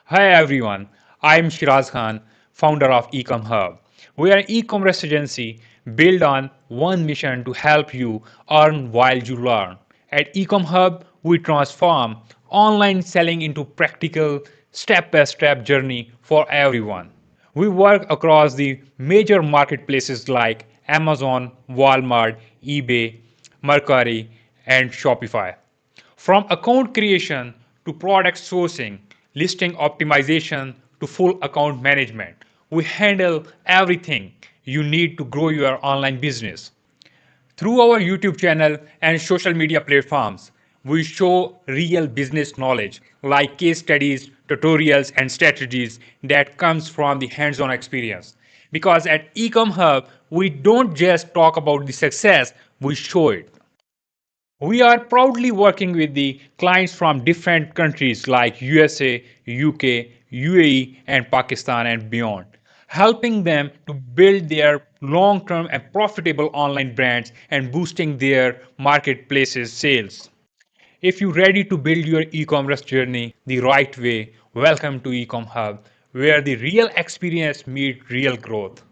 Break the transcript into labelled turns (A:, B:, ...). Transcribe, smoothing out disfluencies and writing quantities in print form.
A: Hi everyone, I'm Sheeraz Khan, founder of EcomHub. We are an e-commerce agency built on one mission to help you earn while you learn. At EcomHub, we transform online selling into practical step-by-step journey for everyone. We work across the major marketplaces like Amazon, Walmart, eBay, Mercari, and Shopify. From account creation to product sourcing, listing optimization to full account management, we handle everything you need to grow your online business. Through our YouTube channel and social media platforms, we show real business knowledge like case studies, tutorials, and strategies that comes from the hands-on experience. Because at Ecom Hub, we don't just talk about the success, we show it. We are proudly working with the clients from different countries like USA, UK, UAE, and Pakistan and beyond, helping them to build their long term and profitable online brands and boosting their marketplaces sales. If you're ready to build your e commerce journey the right way, welcome to Ecom Hub, where the real experience meets real growth.